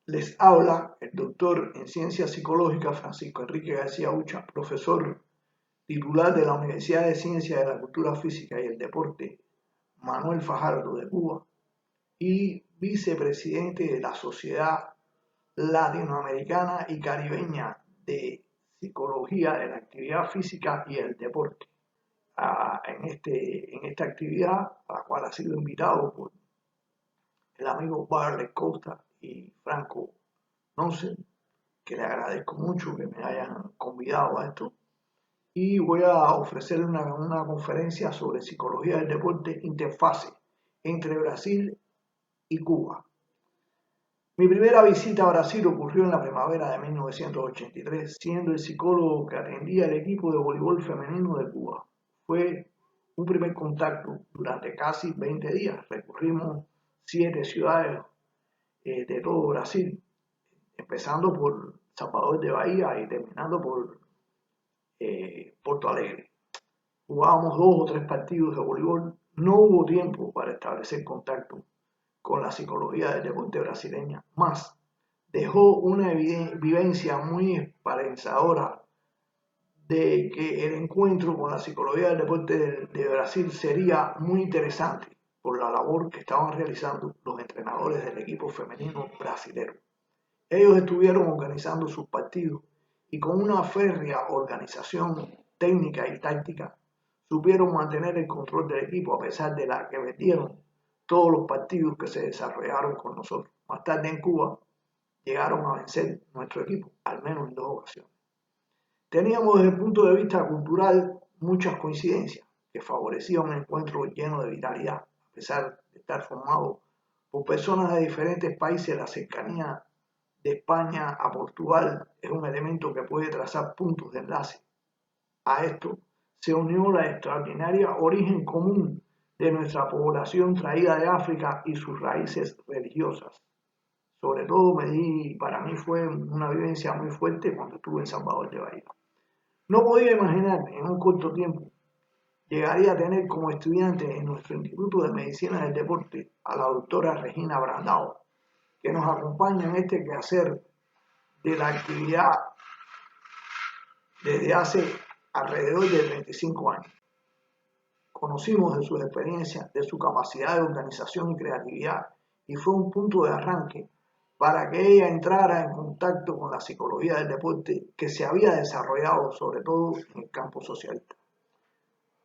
Les habla el doctor en Ciencias Psicológicas Francisco Enrique García Ucha, profesor titular de la Universidad de Ciencias de la Cultura Física y el Deporte Manuel Fajardo de Cuba y vicepresidente de la Sociedad Latinoamericana y Caribeña de Psicología de la Actividad Física y el Deporte. En esta actividad, a la cual ha sido invitado por el amigo Barley Costa y Franco Nonce, que le agradezco mucho que me hayan convidado a esto. Y voy a ofrecer una conferencia sobre psicología del deporte, interfase entre Brasil y Cuba. Mi primera visita a Brasil ocurrió en la primavera de 1983, siendo el psicólogo que atendía el equipo de voleibol femenino de Cuba. Fue un primer contacto durante casi 20 días. Recorrimos 7 ciudades de todo Brasil, empezando por Salvador de Bahía y terminando por Porto Alegre. Jugábamos 2 o 3 partidos de voleibol. No hubo tiempo para establecer contacto con la psicología del deporte brasileña, más dejó una vivencia muy esperanzadora de que el encuentro con la psicología del deporte de Brasil sería muy interesante por la labor que estaban realizando los entrenadores del equipo femenino brasilero. Ellos estuvieron organizando sus partidos y con una férrea organización técnica y táctica supieron mantener el control del equipo a pesar de la que perdieron todos los partidos que se desarrollaron con nosotros. Más tarde en Cuba llegaron a vencer nuestro equipo, al menos en 2 ocasiones. Teníamos desde el punto de vista cultural muchas coincidencias que favorecían un encuentro lleno de vitalidad, a pesar de estar formado por personas de diferentes países. La cercanía de España a Portugal es un elemento que puede trazar puntos de enlace. A esto se unió la extraordinaria origen común de nuestra población traída de África y sus raíces religiosas. Sobre todo para mí fue una vivencia muy fuerte cuando estuve en Salvador de Bahía. No podía imaginar en un corto tiempo llegaría a tener como estudiante en nuestro Instituto de Medicina del Deporte a la doctora Regina Brandao, que nos acompaña en este quehacer de la actividad desde hace alrededor de 35 años. Conocimos de sus experiencias, de su capacidad de organización y creatividad, y fue un punto de arranque para que ella entrara en contacto con la psicología del deporte que se había desarrollado sobre todo en el campo socialista.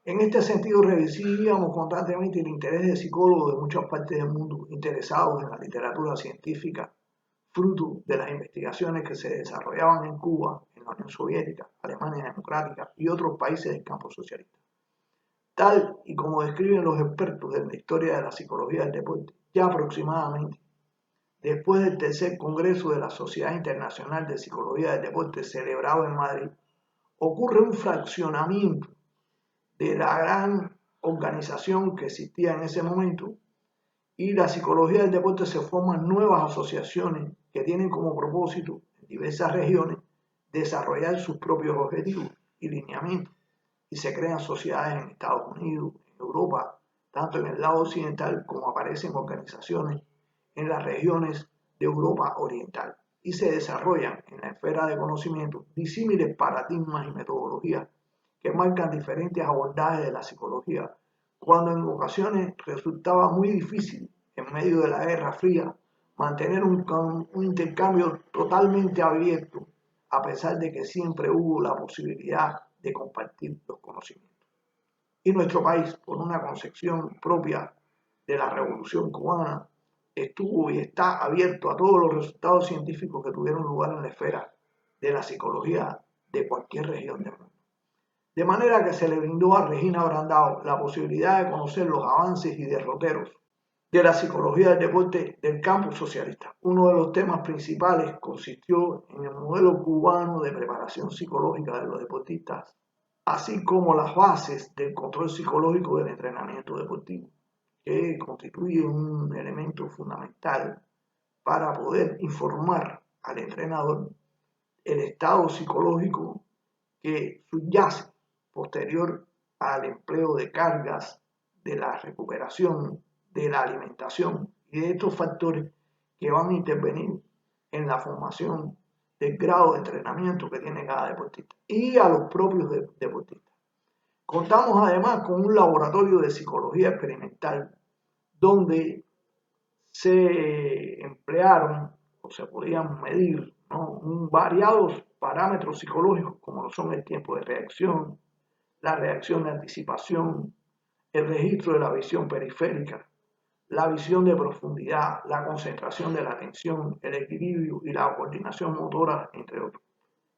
En este sentido, recibíamos constantemente el interés de psicólogos de muchas partes del mundo interesados en la literatura científica, fruto de las investigaciones que se desarrollaban en Cuba, en la Unión Soviética, Alemania Democrática y otros países del campo socialista. Tal y como describen los expertos de la historia de la psicología del deporte, ya aproximadamente después del tercer congreso de la Sociedad Internacional de Psicología del Deporte celebrado en Madrid, ocurre un fraccionamiento de la gran organización que existía en ese momento, y la psicología del deporte se forman nuevas asociaciones que tienen como propósito en diversas regiones desarrollar sus propios objetivos y lineamientos, y se crean sociedades en Estados Unidos, en Europa, tanto en el lado occidental como aparecen organizaciones en las regiones de Europa Oriental, y se desarrollan en la esfera de conocimiento disímiles paradigmas y metodologías que marcan diferentes abordajes de la psicología, cuando en ocasiones resultaba muy difícil, en medio de la Guerra Fría, mantener un intercambio totalmente abierto, a pesar de que siempre hubo la posibilidad de compartir los conocimientos. Y nuestro país, por una concepción propia de la Revolución Cubana, estuvo y está abierto a todos los resultados científicos que tuvieron lugar en la esfera de la psicología de cualquier región del mundo. De manera que se le brindó a Regina Brandao la posibilidad de conocer los avances y derroteros de la psicología del deporte del campo socialista. Uno de los temas principales consistió en el modelo cubano de preparación psicológica de los deportistas, así como las bases del control psicológico del entrenamiento deportivo, que constituye un elemento fundamental para poder informar al entrenador el estado psicológico que subyace posterior al empleo de cargas, de la recuperación, de la alimentación y de estos factores que van a intervenir en la formación del grado de entrenamiento que tiene cada deportista y a los propios deportistas. Contamos además con un laboratorio de psicología experimental donde se emplearon o se podían medir, ¿no?, variados parámetros psicológicos como lo son el tiempo de reacción, la reacción de anticipación, el registro de la visión periférica, la visión de profundidad, la concentración de la atención, el equilibrio y la coordinación motora, entre otros.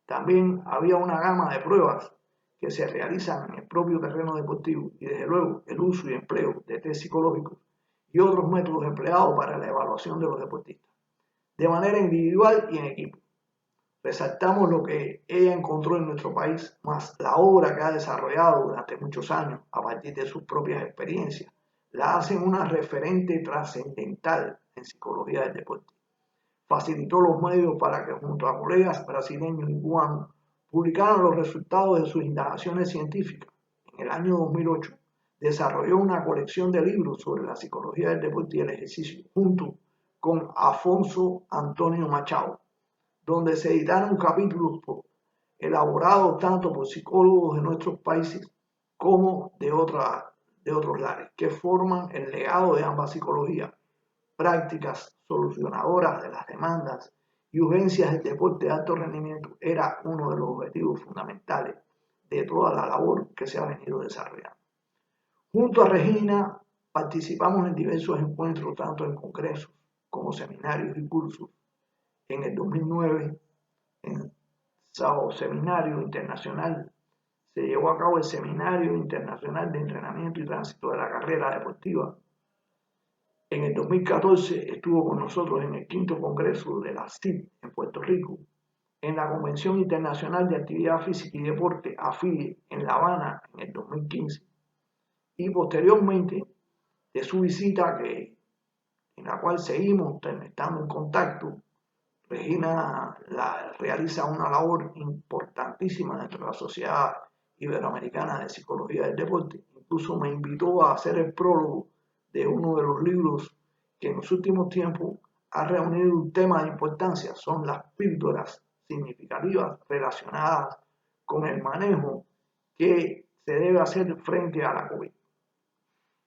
También había una gama de pruebas que se realizan en el propio terreno deportivo y desde luego el uso y empleo de test psicológicos y otros métodos empleados para la evaluación de los deportistas, de manera individual y en equipo. Resaltamos lo que ella encontró en nuestro país, más la obra que ha desarrollado durante muchos años a partir de sus propias experiencias, la hacen una referente trascendental en psicología del deporte. Facilitó los medios para que junto a colegas brasileños y cubanos publicaran los resultados de sus indagaciones científicas. En el año 2008 desarrolló una colección de libros sobre la psicología del deporte y el ejercicio junto con Afonso Antonio Machado, donde se editaron capítulos elaborados tanto por psicólogos de nuestros países como de otros lares, que forman el legado de ambas psicologías, prácticas solucionadoras de las demandas y urgencias del deporte de alto rendimiento. Era uno de los objetivos fundamentales de toda la labor que se ha venido desarrollando. Junto a Regina participamos en diversos encuentros, tanto en congresos como seminarios y cursos. En el 2009, en Sao Seminario Internacional, se llevó a cabo el Seminario Internacional de Entrenamiento y Tránsito de la Carrera Deportiva. En el 2014 estuvo con nosotros en el 5º Congreso de la CID en Puerto Rico, en la Convención Internacional de Actividad Física y Deporte, AFIDE, en La Habana en el 2015. Y posteriormente de su visita, en la cual seguimos estando en contacto, Regina realiza una labor importantísima dentro de la Sociedad Iberoamericana de Psicología del Deporte. Incluso me invitó a hacer el prólogo de uno de los libros que en los últimos tiempos ha reunido un tema de importancia. Son las píldoras significativas relacionadas con el manejo que se debe hacer frente a la COVID.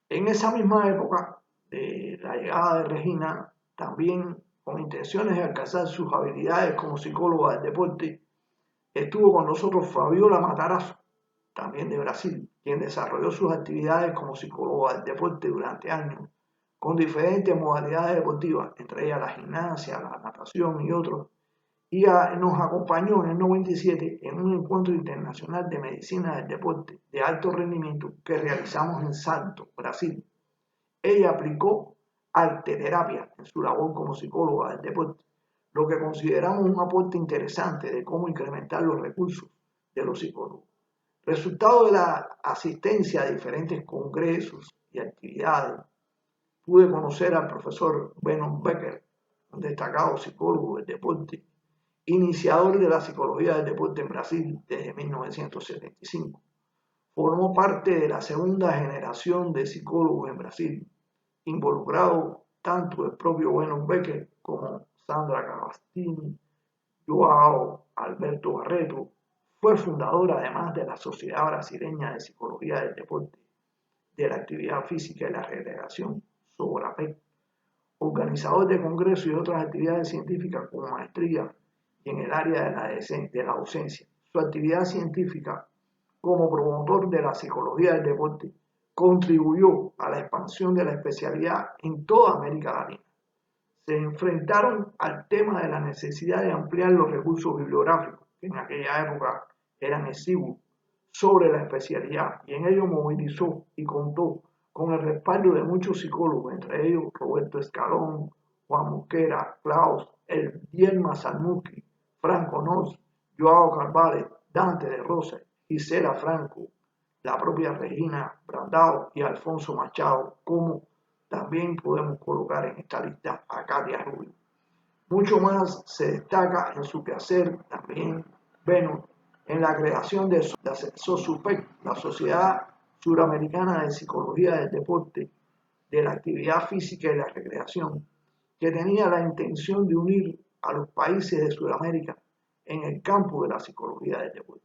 En esa misma época de la llegada de Regina, también con intenciones de alcanzar sus habilidades como psicóloga del deporte, estuvo con nosotros Fabiola Matarazzo, también de Brasil, quien desarrolló sus actividades como psicóloga del deporte durante años, con diferentes modalidades deportivas, entre ellas la gimnasia, la natación y otros, y nos acompañó en el 97 en un encuentro internacional de medicina del deporte de alto rendimiento que realizamos en Salto, Brasil. Ella aplicó arteterapia en su labor como psicóloga del deporte, lo que consideramos un aporte interesante de cómo incrementar los recursos de los psicólogos. Resultado de la asistencia a diferentes congresos y actividades, pude conocer al profesor Benon Becker, un destacado psicólogo del deporte, iniciador de la psicología del deporte en Brasil desde 1975. Formó parte de la segunda generación de psicólogos en Brasil, involucrado tanto el propio Benon Becker como Sandra Cavastini, Joao Alberto Barreto. Fue fundador además de la Sociedad Brasileña de Psicología del Deporte, de la Actividad Física y la Recreación, SOBRAPEC, organizador de congresos y otras actividades científicas como maestría y en el área de la docencia. Su actividad científica como promotor de la psicología del deporte contribuyó a la expansión de la especialidad en toda América Latina. Se enfrentaron al tema de la necesidad de ampliar los recursos bibliográficos, que en aquella época eran exiguos, sobre la especialidad, y en ello movilizó y contó con el respaldo de muchos psicólogos, entre ellos Roberto Escalón, Juan Mosquera, Klaus, Dielma Salmucci, Franco Noz, Joao Carvalho, Dante de Rosa, Gisela Franco, la propia Regina Brandao y Alfonso Machado, como también podemos colocar en esta lista a Katia Rubio. Mucho más se destaca en su quehacer también Benon en la creación de la SOSUPEC, la Sociedad Suramericana de Psicología del Deporte, de la Actividad Física y la Recreación, que tenía la intención de unir a los países de Sudamérica en el campo de la psicología del deporte.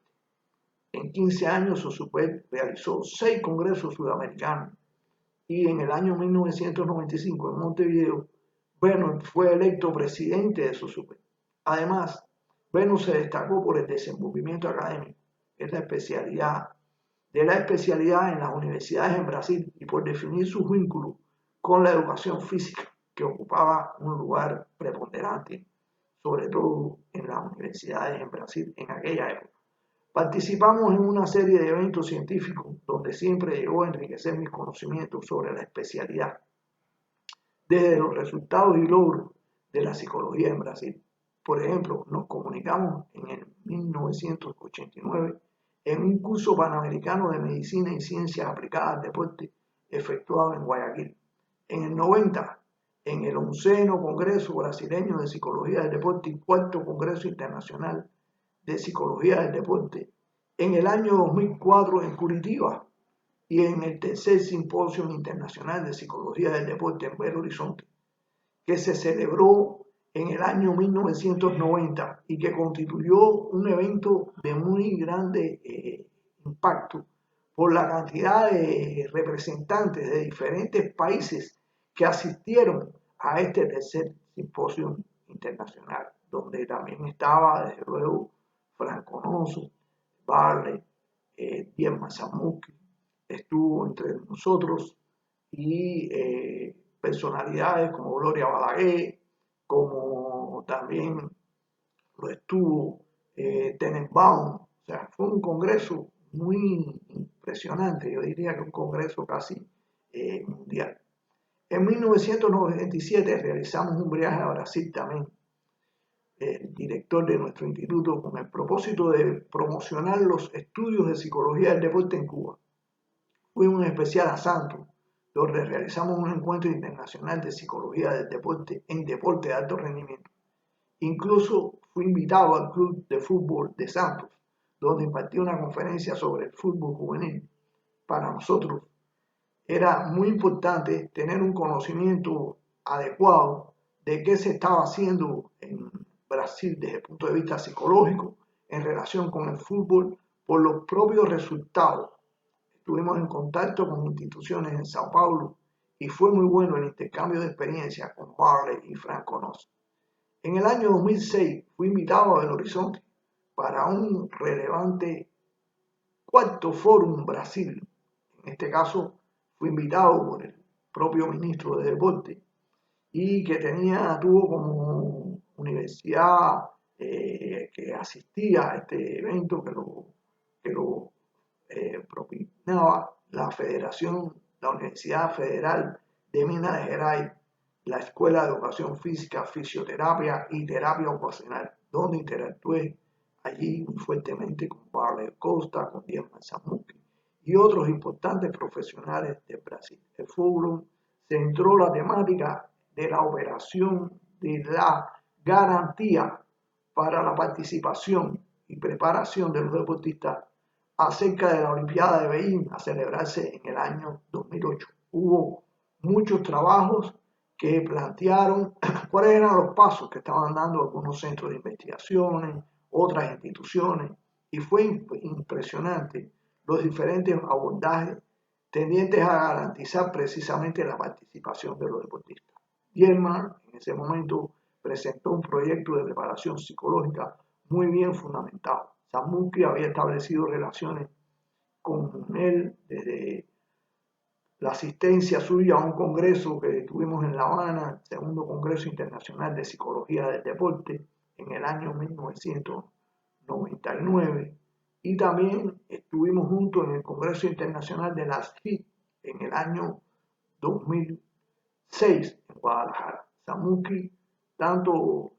En 15 años, Sosúpet realizó 6 congresos sudamericanos y en el año 1995 en Montevideo, Bernard fue electo presidente de Sosúpet. Además, Bernard se destacó por el desenvolvimiento académico, que es la especialidad en las universidades en Brasil y por definir sus vínculos con la educación física, que ocupaba un lugar preponderante, sobre todo en las universidades en Brasil en aquella época. Participamos en una serie de eventos científicos donde siempre llegó a enriquecer mis conocimientos sobre la especialidad, desde los resultados y logros de la psicología en Brasil. Por ejemplo, nos comunicamos en el 1989 en un curso panamericano de medicina y ciencias aplicadas al deporte efectuado en Guayaquil. En el 90, en el 11º Congreso Brasileño de Psicología del Deporte y 4º Congreso Internacional de Psicología del Deporte. En el año 2004 en Curitiba y en el tercer Simposio Internacional de Psicología del Deporte en Belo Horizonte, que se celebró en el año 1990 y que constituyó un evento de muy grande impacto por la cantidad de representantes de diferentes países que asistieron a este tercer simposio internacional, donde también estaba, desde luego, Franco Nosso, Barley, Diema Samuki, estuvo entre nosotros y personalidades como Gloria Balaguer, como también lo estuvo Tenenbaum. O sea, fue un congreso muy impresionante, yo diría que un congreso casi mundial. En 1997 realizamos un viaje a Brasil también, el director de nuestro instituto, con el propósito de promocionar los estudios de psicología del deporte en Cuba. Fuimos en especial a Santos, donde realizamos un encuentro internacional de psicología del deporte en deporte de alto rendimiento. Incluso fui invitado al Club de Fútbol de Santos, donde impartí una conferencia sobre el fútbol juvenil. Para nosotros era muy importante tener un conocimiento adecuado de qué se estaba haciendo en Brasil desde el punto de vista psicológico en relación con el fútbol por los propios resultados. Estuvimos en contacto con instituciones en Sao Paulo y fue muy bueno el intercambio de experiencias con Barley y Franco Nosso. En el año 2006 fui invitado a Belo Horizonte para un relevante 4º Fórum Brasil. En este caso fui invitado por el propio ministro de Deporte y que tuvo como universidad que asistía a este evento que lo propinaba la Universidad Federal de Minas Gerais, la Escuela de Educación Física, Fisioterapia y Terapia Ocupacional, donde interactué allí muy fuertemente con Barley Costa, con Diema Samuki y otros importantes profesionales de Brasil. El fórum centró la temática de la operación de la garantía para la participación y preparación de los deportistas acerca de la Olimpiada de Beijing a celebrarse en el año 2008. Hubo muchos trabajos que plantearon cuáles eran los pasos que estaban dando algunos centros de investigaciones, otras instituciones, y fue impresionante los diferentes abordajes tendientes a garantizar precisamente la participación de los deportistas. Dielmar en ese momento presentó un proyecto de preparación psicológica muy bien fundamentado. Samuki había establecido relaciones con él desde la asistencia suya a un congreso que tuvimos en La Habana, el segundo Congreso Internacional de Psicología del Deporte, en el año 1999, y también estuvimos juntos en el Congreso Internacional de la SFI en el año 2006 en Guadalajara. Samuki, tanto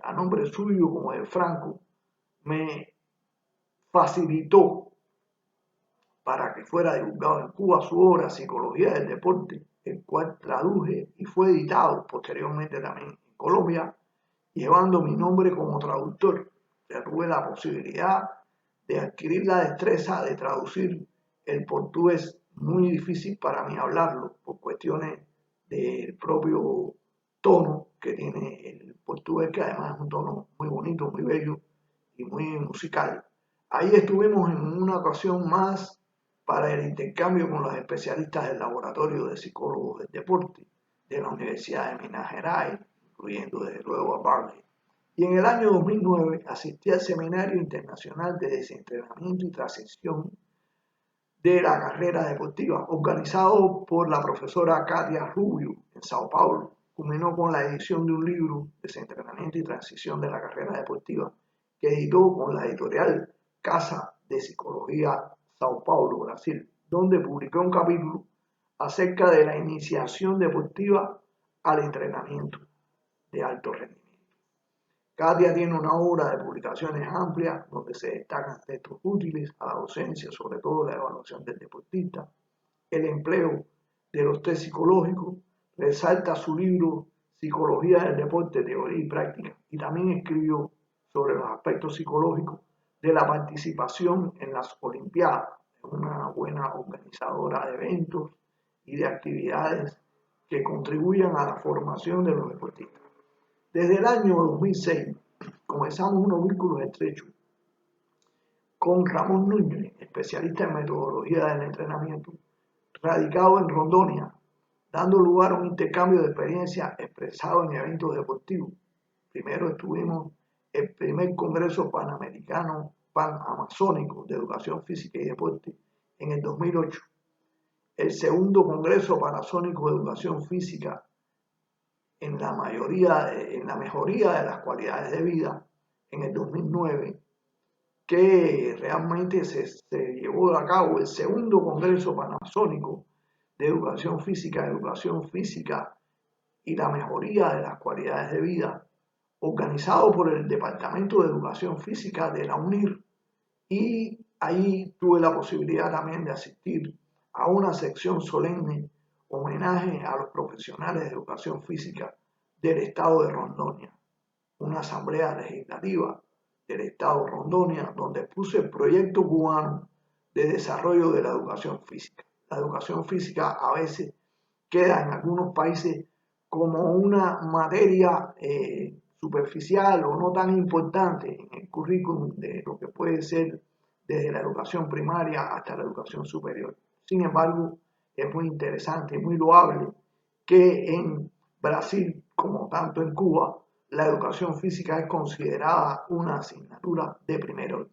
a nombre suyo como de Franco, me facilitó para que fuera divulgado en Cuba su obra Psicología del Deporte, el cual traduje y fue editado posteriormente también en Colombia, llevando mi nombre como traductor. Ya tuve la posibilidad de adquirir la destreza de traducir el portugués, muy difícil para mí hablarlo por cuestiones del propio tono que tiene el portugués, que además es un tono muy bonito, muy bello y muy musical. Ahí estuvimos en una ocasión más para el intercambio con los especialistas del Laboratorio de Psicólogos del Deporte de la Universidad de Minas Gerais, incluyendo desde luego a Barley. Y en el año 2009 asistí al Seminario Internacional de Desentrenamiento y Transición de la Carrera Deportiva, organizado por la profesora Katia Rubio en Sao Paulo. Culminó con la edición de un libro, Desentrenamiento y Transición de la Carrera Deportiva, que editó con la editorial Casa de Psicología Sao Paulo, Brasil, donde publicó un capítulo acerca de la iniciación deportiva al entrenamiento de alto rendimiento. Katia tiene una obra de publicaciones amplia donde se destacan textos útiles a la docencia, sobre todo la evaluación del deportista, el empleo de los test psicológicos, resalta su libro Psicología del Deporte, Teoría y Práctica, y también escribió sobre los aspectos psicológicos de la participación en las Olimpiadas. Es una buena organizadora de eventos y de actividades que contribuyan a la formación de los deportistas. Desde el año 2006 comenzamos unos vínculos estrechos con Ramón Núñez, especialista en metodología del entrenamiento, radicado en Rondonia, dando lugar a un intercambio de experiencias expresado en eventos deportivos. Primero estuvimos el primer Congreso Panamericano Panamazónico de Educación Física y Deporte en el 2008, el segundo Congreso Panamazónico de Educación Física en la mejoría de las cualidades de vida en el 2009, que realmente se llevó a cabo el segundo Congreso Panamazónico de Educación Física y la mejoría de las cualidades de vida, organizado por el Departamento de Educación Física de la UNIR, y ahí tuve la posibilidad también de asistir a una sección solemne homenaje a los profesionales de educación física del estado de Rondonia, una asamblea legislativa del estado de Rondonia donde puse el proyecto cubano de desarrollo de la educación física. La educación física a veces queda en algunos países como una materia superficial o no tan importante en el currículum de lo que puede ser desde la educación primaria hasta la educación superior. Sin embargo, es muy interesante y muy loable que en Brasil, como tanto en Cuba, la educación física es considerada una asignatura de primer orden.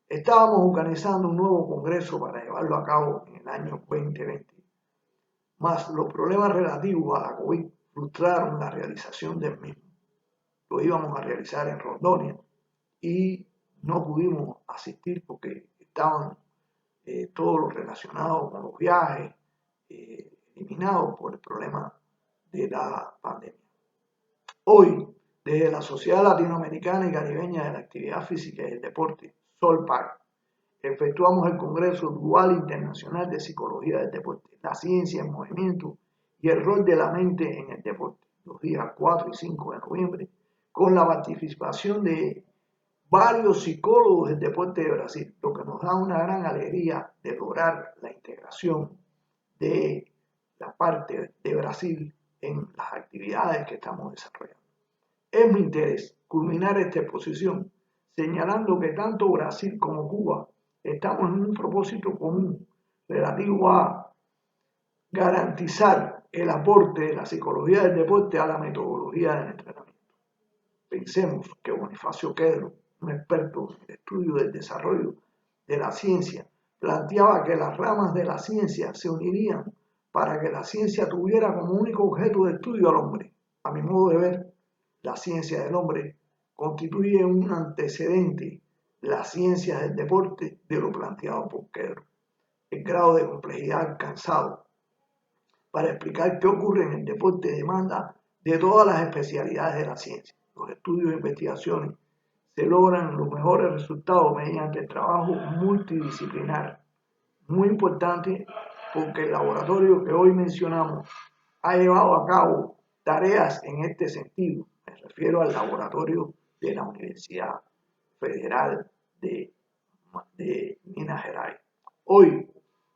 Estábamos organizando un nuevo congreso para llevarlo a cabo en el año 2020, mas los problemas relativos a la COVID frustraron la realización del mismo. Lo íbamos a realizar en Rondonia y no pudimos asistir porque estaban todo lo relacionado con los viajes eliminados por el problema de la pandemia. Hoy, desde la Sociedad Latinoamericana y Caribeña de la Actividad Física y el Deporte, SOLPAC, efectuamos el Congreso Dual Internacional de Psicología del Deporte, la ciencia en movimiento y el rol de la mente en el deporte, los días 4 y 5 de noviembre, con la participación de varios psicólogos del deporte de Brasil, lo que nos da una gran alegría de lograr la integración de la parte de Brasil en las actividades que estamos desarrollando. Es mi interés culminar esta exposición señalando que tanto Brasil como Cuba estamos en un propósito común relativo a garantizar el aporte de la psicología del deporte a la metodología del entrenamiento. Pensemos que Bonifacio Quedro, un experto en el estudio del desarrollo de la ciencia, planteaba que las ramas de la ciencia se unirían para que la ciencia tuviera como único objeto de estudio al hombre. A mi modo de ver, la ciencia del hombre constituye un antecedente, la ciencia del deporte, de lo planteado por Quedro. El grado de complejidad alcanzado para explicar qué ocurre en el deporte demanda de todas las especialidades de la ciencia. Los estudios e investigaciones se logran los mejores resultados mediante el trabajo multidisciplinar. Muy importante porque el laboratorio que hoy mencionamos ha llevado a cabo tareas en este sentido. Me refiero al laboratorio de la Universidad Federal de Minas Gerais. Hoy,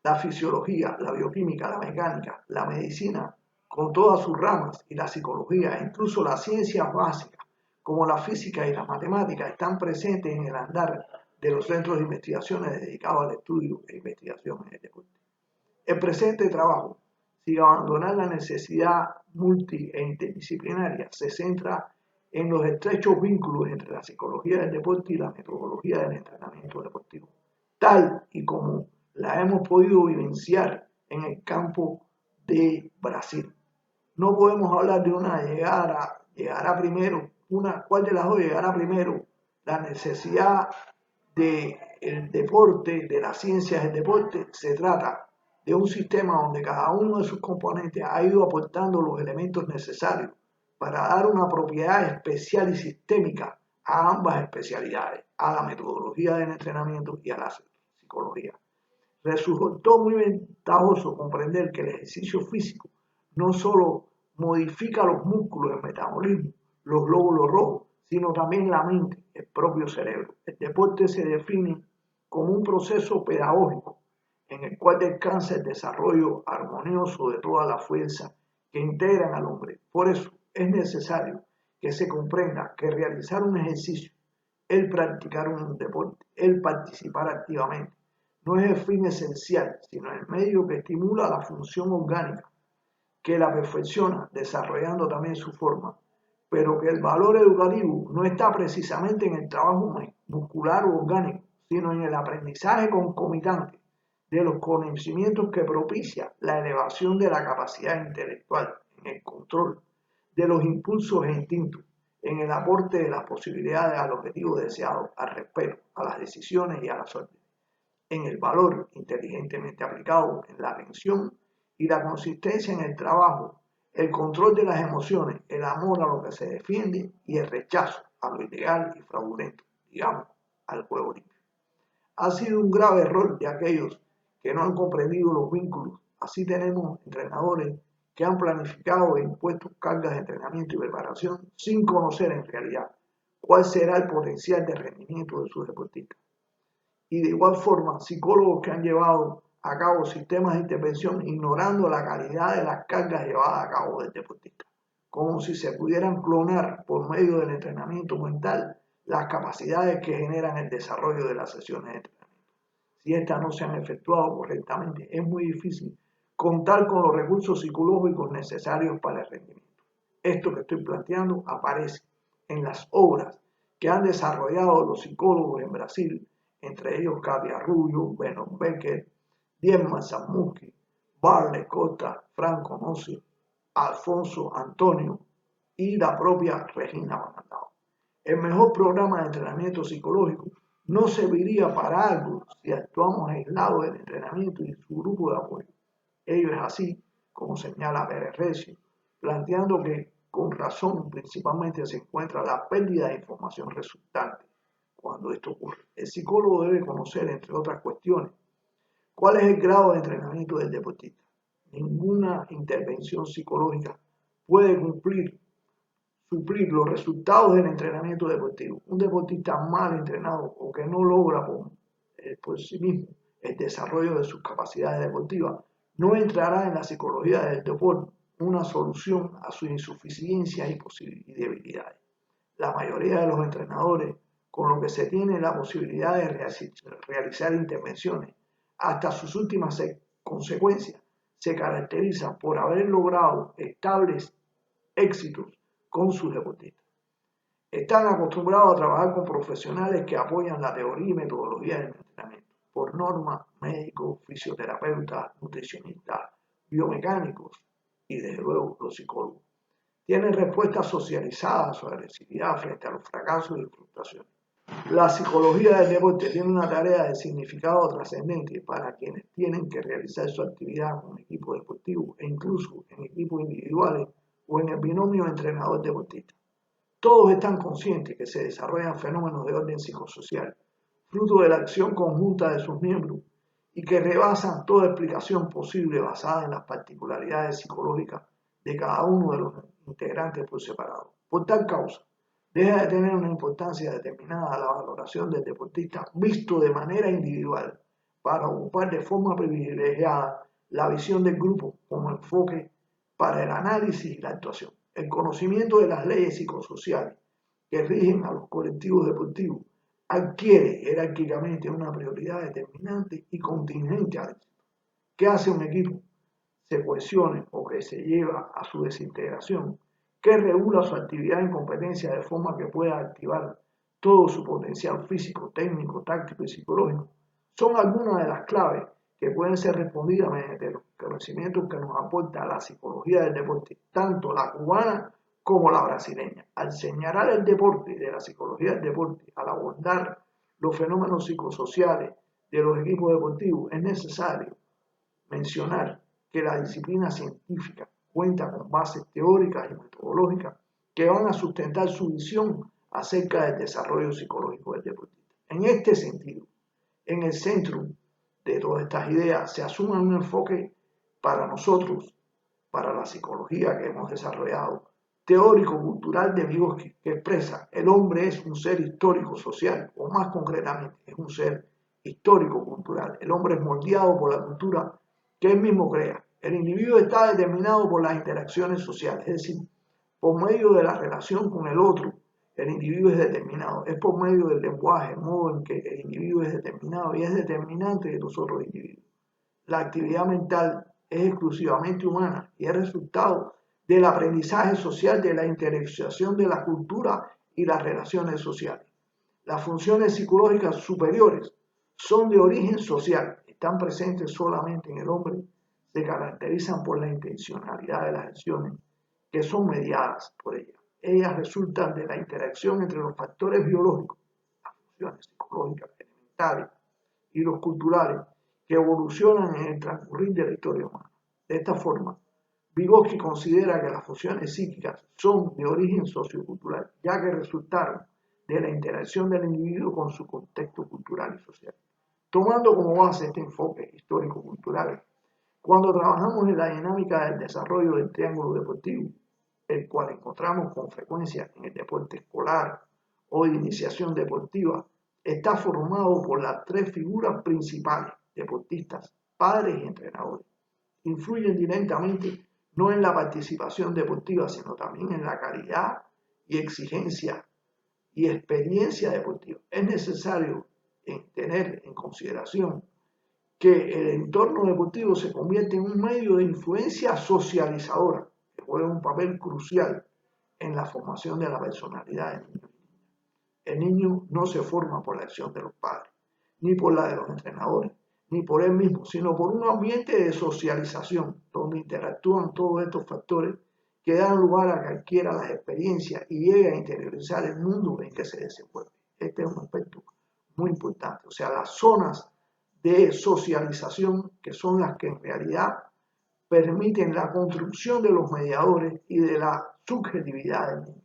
la fisiología, la bioquímica, la mecánica, la medicina con todas sus ramas, y la psicología e incluso las ciencias básicas, como la física y las matemáticas, están presentes en el andar de los centros de investigaciones dedicados al estudio e investigación en el deporte. El presente trabajo, sin abandonar la necesidad multi e interdisciplinaria, se centra en los estrechos vínculos entre la psicología del deporte y la metodología del entrenamiento deportivo, tal y como la hemos podido vivenciar en el campo de Brasil. No podemos hablar de una llegará primero, ¿cuál de las dos llegará primero? La necesidad del deporte, de las ciencias del deporte. Se trata de un sistema donde cada uno de sus componentes ha ido aportando los elementos necesarios para dar una propiedad especial y sistémica a ambas especialidades, a la metodología del entrenamiento y a la psicología. Resultó muy ventajoso comprender que el ejercicio físico no solo modifica los músculos, el metabolismo, los glóbulos rojos, sino también la mente, el propio cerebro. El deporte se define como un proceso pedagógico en el cual descansa el desarrollo armonioso de toda la fuerza que integran al hombre. Por eso es necesario que se comprenda que realizar un ejercicio, el practicar un deporte, el participar activamente, no es el fin esencial, sino el medio que estimula la función orgánica, que la perfecciona, desarrollando también su forma, pero que el valor educativo no está precisamente en el trabajo muscular o orgánico, sino en el aprendizaje concomitante de los conocimientos que propicia la elevación de la capacidad intelectual, en el control de los impulsos e instintos, en el aporte de las posibilidades al objetivo deseado, al respeto, a las decisiones y a la suerte, en el valor inteligentemente aplicado, en la atención y la consistencia en el trabajo, el control de las emociones, el amor a lo que se defiende y el rechazo a lo ilegal y fraudulento, digamos, al juego limpio. Ha sido un grave error de aquellos que no han comprendido los vínculos. Así tenemos entrenadores que han planificado e impuesto cargas de entrenamiento y preparación sin conocer en realidad cuál será el potencial de rendimiento de sus deportistas. Y de igual forma, psicólogos que han llevado a cabo sistemas de intervención ignorando la calidad de las cargas llevadas a cabo del deportista, como si se pudieran clonar por medio del entrenamiento mental las capacidades que generan el desarrollo de las sesiones de entrenamiento. Si estas no se han efectuado correctamente, es muy difícil contar con los recursos psicológicos necesarios para el rendimiento. Esto que estoy planteando aparece en las obras que han desarrollado los psicólogos en Brasil, entre ellos Katia Rubio, Benon Becker, Diezma Zamuski, Barley Costa, Franco Nossi, Alfonso Antonio y la propia Regina Banandao. El mejor programa de entrenamiento psicológico no serviría para algo si actuamos aislados del entrenamiento y su grupo de apoyo. Ello es así, como señala Pérez Recio, planteando que con razón principalmente se encuentra la pérdida de información resultante cuando esto ocurre. El psicólogo debe conocer, entre otras cuestiones, cuál es el grado de entrenamiento del deportista. Ninguna intervención psicológica puede suplir los resultados del entrenamiento deportivo. Un deportista mal entrenado o que no logra por sí mismo el desarrollo de sus capacidades deportivas no entrará en la psicología del deporte una solución a sus insuficiencias y debilidades. La mayoría de los entrenadores, con lo que se tiene la posibilidad de realizar intervenciones hasta sus últimas consecuencias, se caracterizan por haber logrado estables éxitos con sus deportistas. Están acostumbrados a trabajar con profesionales que apoyan la teoría y metodología del entrenamiento. Por norma, médicos, fisioterapeutas, nutricionistas, biomecánicos y desde luego los psicólogos. Tienen respuestas socializadas a su agresividad frente a los fracasos y frustraciones. La psicología del deporte tiene una tarea de significado trascendente para quienes tienen que realizar su actividad con equipo deportivo e incluso en equipos individuales o en el binomio entrenador-deportista. Todos están conscientes que se desarrollan fenómenos de orden psicosocial, fruto de la acción conjunta de sus miembros y que rebasan toda explicación posible basada en las particularidades psicológicas de cada uno de los integrantes por separado. Por tal causa, deja de tener una importancia determinada la valoración del deportista visto de manera individual para ocupar de forma privilegiada la visión del grupo como enfoque para el análisis y la actuación. El conocimiento de las leyes psicosociales que rigen a los colectivos deportivos adquiere jerárquicamente una prioridad determinante y contingente al éxito. ¿Qué hace un equipo? Se cohesione o que se lleva a su desintegración, que regula su actividad en competencia de forma que pueda activar todo su potencial físico, técnico, táctico y psicológico, son algunas de las claves que pueden ser respondidas mediante los conocimientos que nos aporta la psicología del deporte, tanto la cubana como la brasileña. Al señalar el deporte de la psicología del deporte, al abordar los fenómenos psicosociales de los equipos deportivos, es necesario mencionar que la disciplina científica cuenta con bases teóricas y metodológicas que van a sustentar su visión acerca del desarrollo psicológico del deportista. En este sentido, en el centro de todas estas ideas se asume un enfoque para nosotros, para la psicología que hemos desarrollado, teórico-cultural de Vygotsky, que expresa el hombre es un ser histórico-social, o más concretamente, es un ser histórico-cultural. El hombre es moldeado por la cultura que él mismo crea. El individuo está determinado por las interacciones sociales, es decir, por medio de la relación con el otro, el individuo es determinado. Es por medio del lenguaje, el modo en que el individuo es determinado y es determinante de los otros individuos. La actividad mental es exclusivamente humana y es resultado del aprendizaje social, de la interacción de la cultura y las relaciones sociales. Las funciones psicológicas superiores son de origen social, están presentes solamente en el hombre, se caracterizan por la intencionalidad de las acciones que son mediadas por ellas. Ellas resultan de la interacción entre los factores biológicos, las funciones psicológicas elementales, y los culturales, que evolucionan en el transcurrir de la historia humana. De esta forma, Vygotsky considera que las funciones psíquicas son de origen sociocultural, ya que resultaron de la interacción del individuo con su contexto cultural y social. Tomando como base este enfoque histórico-cultural, cuando trabajamos en la dinámica del desarrollo del triángulo deportivo, el cual encontramos con frecuencia en el deporte escolar o de iniciación deportiva, está formado por las tres figuras principales: deportistas, padres y entrenadores. Influyen directamente no en la participación deportiva, sino también en la calidad y exigencia y experiencia deportiva. Es necesario tener en consideración que el entorno deportivo se convierte en un medio de influencia socializadora que juega un papel crucial en la formación de la personalidad del niño. El niño no se forma por la acción de los padres, ni por la de los entrenadores, ni por él mismo, sino por un ambiente de socialización donde interactúan todos estos factores que dan lugar a que adquiera las experiencias y llegue a interiorizar el mundo en que se desenvuelve. Este es un aspecto muy importante. O sea, las zonas de socialización, que son las que en realidad permiten la construcción de los mediadores y de la subjetividad del niño.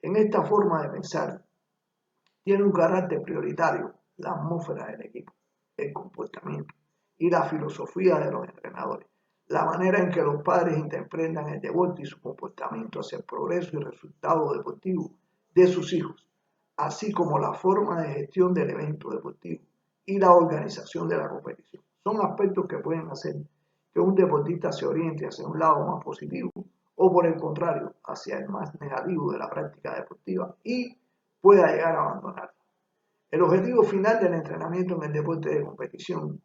En esta forma de pensar, tiene un carácter prioritario la atmósfera del equipo, el comportamiento y la filosofía de los entrenadores, la manera en que los padres interpretan el deporte y su comportamiento hacia el progreso y resultado deportivo de sus hijos, así como la forma de gestión del evento deportivo y la organización de la competición. Son aspectos que pueden hacer que un deportista se oriente hacia un lado más positivo o por el contrario hacia el más negativo de la práctica deportiva y pueda llegar a abandonarla. El objetivo final del entrenamiento en el deporte de competición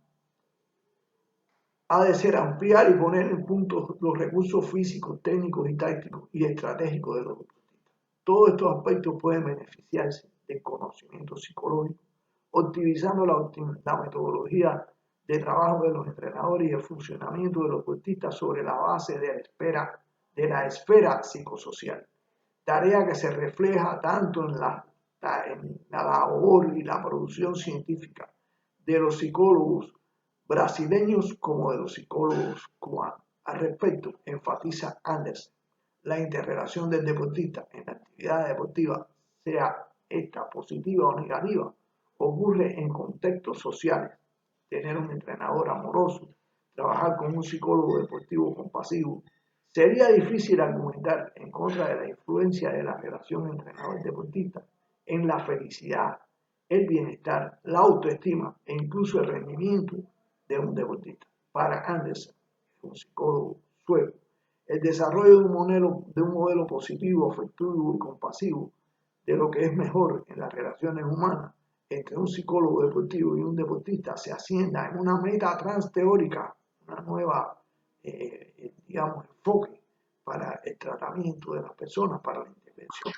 ha de ser ampliar y poner en punto los recursos físicos, técnicos y tácticos y estratégicos de los deportistas. Todos estos aspectos pueden beneficiarse del conocimiento psicológico, optimizando la metodología de trabajo de los entrenadores y el funcionamiento de los deportistas sobre la base de la esfera psicosocial, tarea que se refleja tanto en la labor y la producción científica de los psicólogos brasileños como de los psicólogos cubanos. Al respecto, enfatiza Anderson, la interrelación del deportista en la actividad deportiva, sea esta positiva o negativa, ocurre en contextos sociales. Tener un entrenador amoroso, trabajar con un psicólogo deportivo compasivo. Sería difícil argumentar en contra de la influencia de la relación entrenador-deportista en la felicidad, el bienestar, la autoestima e incluso el rendimiento de un deportista. Para Anderson, un psicólogo sueco, El desarrollo de un modelo positivo, afectivo y compasivo de lo que es mejor en las relaciones humanas entre un psicólogo deportivo y un deportista se asienta en una meta transteórica, una nueva, enfoque para el tratamiento de las personas, para la intervención,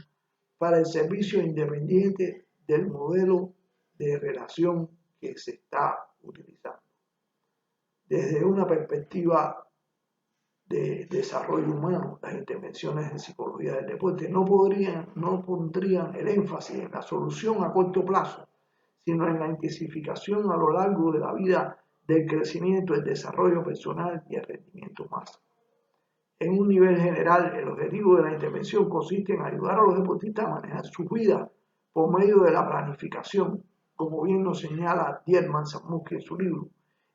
para el servicio independiente del modelo de relación que se está utilizando. Desde una perspectiva de desarrollo humano, las intervenciones en psicología del deporte no pondrían el énfasis en la solución a corto plazo, sino en la intensificación a lo largo de la vida del crecimiento, el desarrollo personal y el rendimiento máximo. En un nivel general, el objetivo de la intervención consiste en ayudar a los deportistas a manejar su vida por medio de la planificación, como bien nos señala Dietmar Sammuski en su libro.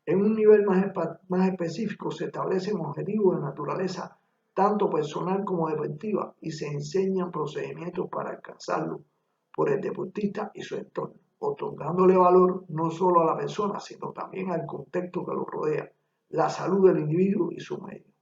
En un nivel más específico se establecen objetivos de naturaleza tanto personal como deportiva y se enseñan procedimientos para alcanzarlo por el deportista y su entorno, otorgándole valor no solo a la persona, sino también al contexto que lo rodea, la salud del individuo y su medio.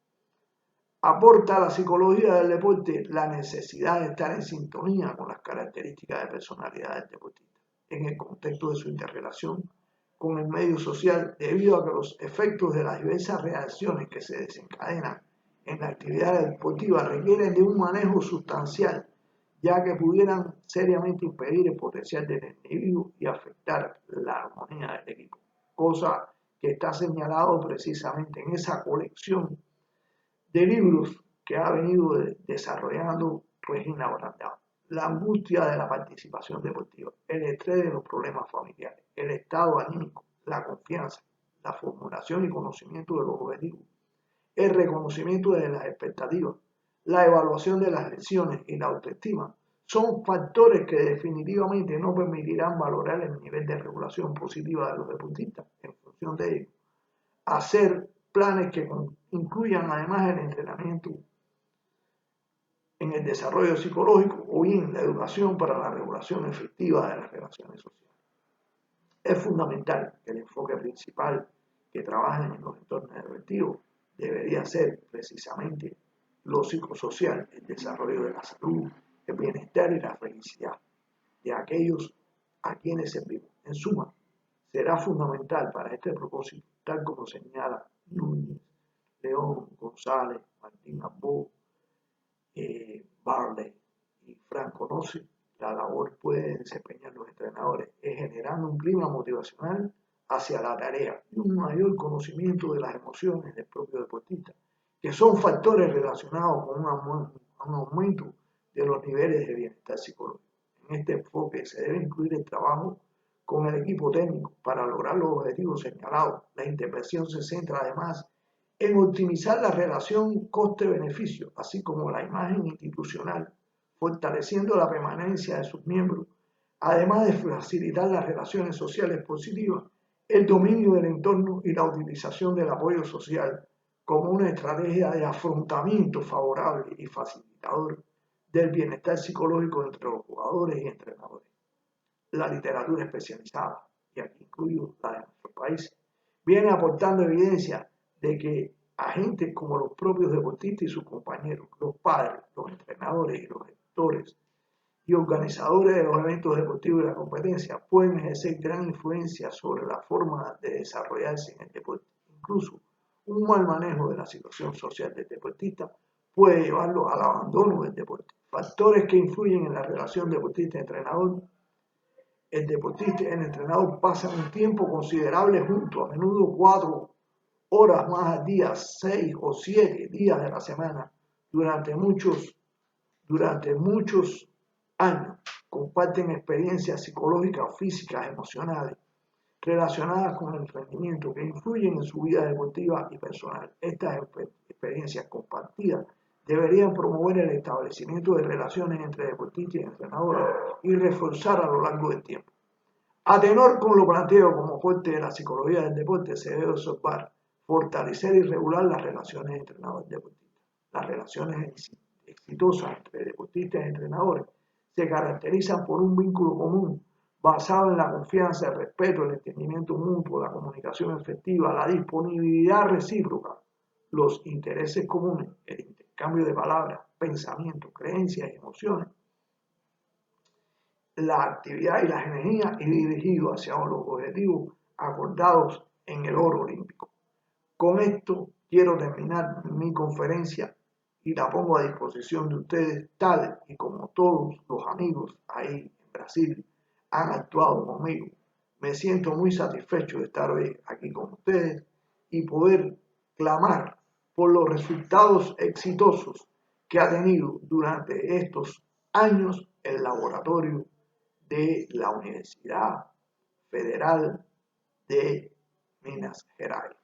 Aporta a la psicología del deporte la necesidad de estar en sintonía con las características de personalidad del deportista, en el contexto de su interrelación con el medio social, debido a que los efectos de las diversas reacciones que se desencadenan en la actividad deportiva requieren de un manejo sustancial, ya que pudieran seriamente impedir el potencial del individuo y afectar la armonía del equipo, cosa que está señalado precisamente en esa colección de libros que ha venido desarrollando Regina Brandão. La angustia de la participación deportiva, el estrés de los problemas familiares, el estado anímico, la confianza, la formulación y conocimiento de los objetivos, el reconocimiento de las expectativas, la evaluación de las lesiones y la autoestima son factores que definitivamente no permitirán valorar el nivel de regulación positiva de los deportistas en función de ello. Hacer planes que incluyan además el entrenamiento en el desarrollo psicológico o bien la educación para la regulación efectiva de las relaciones sociales. Es fundamental que el enfoque principal que trabajen en los entornos deportivos debería ser precisamente lo psicosocial, el desarrollo de la salud, el bienestar y la felicidad de aquellos a quienes servimos. En suma, será fundamental para este propósito, tal como señala Núñez, León, González, Martín Abbo, Barley y Franco Nossi, la labor puede desempeñar los entrenadores es generando un clima motivacional hacia la tarea y un mayor conocimiento de las emociones del propio deportista, que son factores relacionados con un aumento de los niveles de bienestar psicológico. En este enfoque se debe incluir el trabajo con el equipo técnico para lograr los objetivos señalados. La intervención se centra además en optimizar la relación coste-beneficio, así como la imagen institucional, fortaleciendo la permanencia de sus miembros, además de facilitar las relaciones sociales positivas, el dominio del entorno y la utilización del apoyo social como una estrategia de afrontamiento favorable y facilitador del bienestar psicológico entre los jugadores y entrenadores. La literatura especializada, y aquí incluyo la de nuestro país, viene aportando evidencia de que agentes como los propios deportistas y sus compañeros, los padres, los entrenadores y los gestores y organizadores de los eventos deportivos y la competencia pueden ejercer gran influencia sobre la forma de desarrollarse en el deporte. Incluso un mal manejo de la situación social del deportista puede llevarlo al abandono del deporte. Factores que influyen en la relación deportista-entrenador. El deportista y el entrenador pasan un tiempo considerable juntos, a menudo 4 horas más al día, 6 o 7 días de la semana, durante muchos años. Comparten experiencias psicológicas, físicas, emocionales, relacionadas con el rendimiento que influyen en su vida deportiva y personal. Estas experiencias compartidas deberían promover el establecimiento de relaciones entre deportistas y entrenadores y reforzar a lo largo del tiempo. A tenor con lo planteado como fuente de la psicología del deporte, se debe observar, fortalecer y regular las relaciones entre entrenadores y deportistas. Las relaciones exitosas entre deportistas y entrenadores se caracterizan por un vínculo común basado en la confianza, el respeto, el entendimiento mutuo, la comunicación efectiva, la disponibilidad recíproca los intereses comunes, el intercambio de palabras, pensamientos, creencias y emociones, la actividad y las energías y dirigido hacia los objetivos acordados en el oro olímpico. Con esto quiero terminar mi conferencia y la pongo a disposición de ustedes, tal y como todos los amigos ahí en Brasil han actuado conmigo. Me siento muy satisfecho de estar hoy aquí con ustedes y poder clamar por los resultados exitosos que ha tenido durante estos años el laboratorio de la Universidad Federal de Minas Gerais.